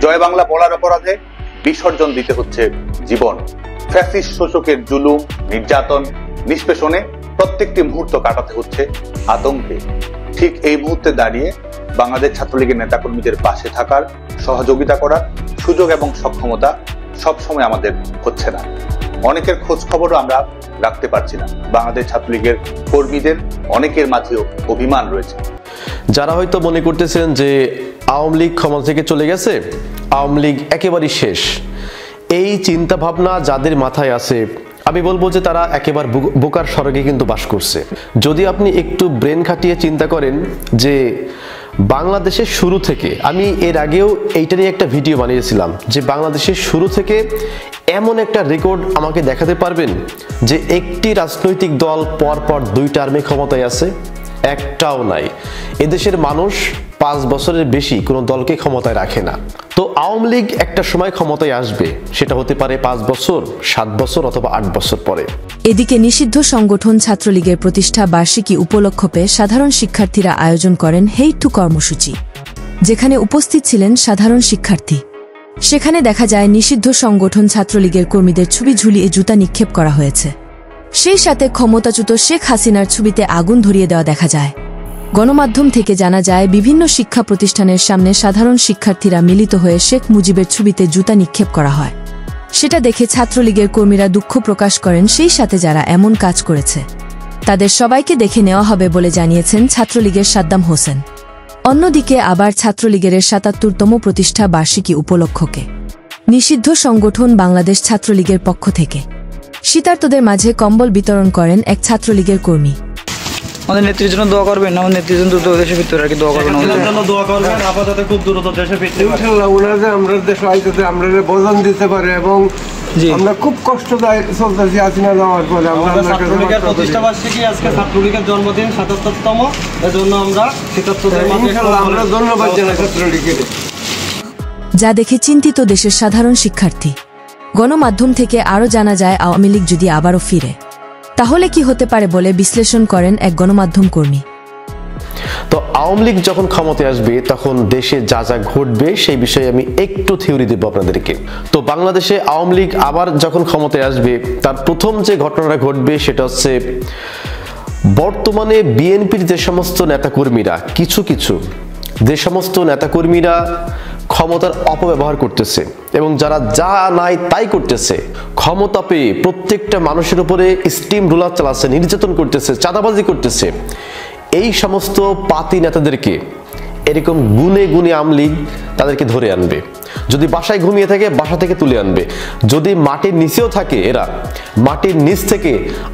জয় বাংলা বলার অপরাধে বিসর্জন দিতে হচ্ছে জীবন। ফ্যাসিস্ট শোষকের জুলুম, নির্যাতন, নিষ্পেষণে প্রত্যেকটি মুহূর্ত কাটাতে হচ্ছে আতঙ্কে। ঠিক এই মুহূর্তে দাঁড়িয়ে বাংলাদেশ ছাত্রলীগের নেতাকর্মীদের পাশে থাকার, সহযোগিতা করার সুযোগ এবং সক্ষমতা সবসময় আমাদের হচ্ছে না। অনেকের খোঁজ খবরও আমরা রাখতে পারছি না। বাংলাদেশ ছাত্রলীগের কর্মীদের অনেকের মাঝেও অভিমান রয়েছে। যারা হয়তো মনে করতেছেন যে আওয়ামী লীগ ক্ষমতা থেকে চলে গেছে, আওয়ামী লীগ একেবারেই শেষ, এই চিন্তা ভাবনা যাদের মাথায় আছে, আমি বলবো যে তারা একেবারে বোকার স্বর্গে কিন্তু বাস করছে। যদি আপনি একটু ব্রেন খাটিয়ে চিন্তা করেন যে বাংলাদেশের শুরু থেকে, আমি এর আগেও এইটা নিয়ে একটা ভিডিও বানিয়েছিলাম যে বাংলাদেশের শুরু থেকে এমন একটা রেকর্ড আমাকে দেখাতে পারবেন যে একটি রাজনৈতিক দল পরপর 2 টার্মে ক্ষমতায় আছে? একটাও নাই। এদেশের মানুষ 5 বছরের বেশি কোনো দলকে ক্ষমতায় রাখে না। তো আওয়ামী লীগ একটা সময় ক্ষমতায় আসবে, সেটা হতে পারে 5 বছর, 7 বছর অথবা 8 বছর পরে। এদিকে নিষিদ্ধ সংগঠন ছাত্রলীগের প্রতিষ্ঠা বার্ষিকী উপলক্ষে সাধারণ শিক্ষার্থীরা আয়োজন করেন হেইট টু কর্মসূচি, যেখানে উপস্থিত ছিলেন সাধারণ শিক্ষার্থী। সেখানে দেখা যায় নিষিদ্ধ সংগঠন ছাত্রলীগের কর্মীদের ছবি ঝুলিয়ে জুতা নিক্ষেপ করা হয়েছে। সেই সাথে ক্ষমতাচ্যুত শেখ হাসিনার ছবিতে আগুন ধরিয়ে দেওয়া দেখা যায়। গণমাধ্যম থেকে জানা যায় বিভিন্ন শিক্ষা প্রতিষ্ঠানের সামনে সাধারণ শিক্ষার্থীরা মিলিত হয়ে শেখ মুজিবের ছবিতে জুতা নিক্ষেপ করা হয়। সেটা দেখে ছাত্রলীগের কর্মীরা দুঃখ প্রকাশ করেন। সেই সাথে যারা এমন কাজ করেছে তাদের সবাইকে দেখে নেওয়া হবে বলে জানিয়েছেন ছাত্রলীগের সাদ্দাম হোসেন। অন্যদিকে আবার ছাত্রলীগের ৭৭তম প্রতিষ্ঠা বার্ষিকী উপলক্ষে নিষিদ্ধ সংগঠন বাংলাদেশ ছাত্রলীগের পক্ষ থেকে শীতার্তদের মাঝে কম্বল বিতরণ করেন এক ছাত্রলীগের কর্মী। আমাদের নেত্রীর জন্য দোয়া করবেন, আমাদের নেত্রীর জন্য দ্রুত দেশে ফিরতে আর কি দোয়া করবেন, আমাদের জন্য দোয়া করবেন, আপাতত খুব দ্রুত দেশে ফিরতে পারে ইনশাআল্লাহ। ওনাদের আমরা দেশে আইতে আমরা বদন দিতে পারে এবং আমরা খুব কষ্টদায়ক চলতেছি হাসিনা যাওয়ার পরে। আমরা ছাত্রলীগের প্রতিষ্ঠা বার্ষিকী, আজকে ছাত্রলীগের জন্মদিন ৭৭তম, এজন্য আমরা শীতার্তদের মাঝে আমরা ধন্যবাদ জানাই ছাত্রলীগের। যা দেখে চিন্তিত দেশের সাধারণ শিক্ষার্থী। গণমাধ্যম থেকে আরও জানা যায় আওয়ামী লীগ যদি আবারও ফিরে তাহলে কি হতে পারে বলে বিশ্লেষণ করেন এক গণমাধ্যম কর্মী। তো আওয়ামী লীগ যখন ক্ষমতায় আসবে তখন দেশে যা যা ঘটবে সেই বিষয়ে আমি একটু থিওরি দেব আপনাদেরকে। তো বাংলাদেশে আওয়ামী লীগ আবার যখন ক্ষমতায় আসবে তার প্রথম যে ঘটনাটা ঘটবে সেটা হচ্ছে বর্তমানে বিএনপির যে সমস্ত নেতাকর্মীরা, কিছু যে সমস্ত নেতাকর্মীরা ক্ষমতার অপব্যবহার করতেছে এবং যারা যা নাই তাই করতেছে, ক্ষমতা পেয়ে প্রত্যেকটা মানুষের উপরে স্টিম রোলার চালাচ্ছে, নির্যাতন করতেছে, চাঁদাবাজি করতেছে, এই সমস্ত পাতি নেতাদেরকে এরকম গুনে গুনে আওয়ামী লীগ তাদেরকে ধরে আনবে। যদি বাসায় ঘুমিয়ে থাকে বাসা থেকে তুলে আনবে, যদি মাটির নিচেও থাকে এরা মাটির নিচ থেকে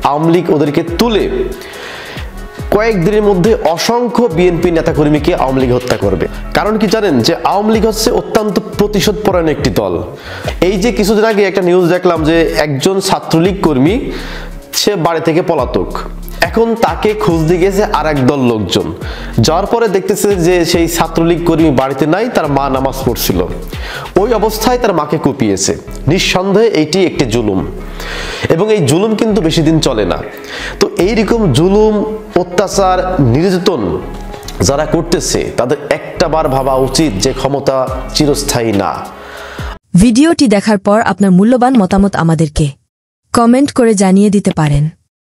আওয়ামী লীগ ওদেরকে তুলে কয়েকদিনের মধ্যে অসংখ্য বিএনপি নেতাকর্মীকে আওয়ামী লীগ হত্যা করবে। কারণ কি জানেন যে আওয়ামী লীগ হচ্ছে অত্যন্ত প্রতিশোধ পরায়ণ একটি দল। এই যে কিছুদিন আগে একটা নিউজ দেখলাম যে একজন ছাত্রলীগ কর্মী সে বাড়ি থেকে পলাতক, এখন তাকে খুঁজতে গেছে আর এক দল লোকজন। যাওয়ার পরে দেখতেছে যে সেই ছাত্রলীগ কর্মী বাড়িতে নাই, তার মা নামাজ পড়ছিল, ওই অবস্থায় তার মাকে কুপিয়েছে। নিঃসন্দেহে এইটি একটি জুলুম এবং এই জুলুম কিন্তু বেশি দিন চলে না। তো এইরকম জুলুম, অত্যাচার, নির্যাতন যারা করতেছে তাদের একটাবার ভাবা উচিত যে ক্ষমতা চিরস্থায়ী না। ভিডিওটি দেখার পর আপনার মূল্যবান মতামত আমাদেরকে কমেন্ট করে জানিয়ে দিতে পারেন।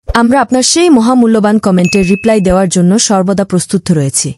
আমরা আপনার সেই মহামূল্যবান কমেন্টের রিপ্লাই দেওয়ার জন্য সর্বদা প্রস্তুত রয়েছি।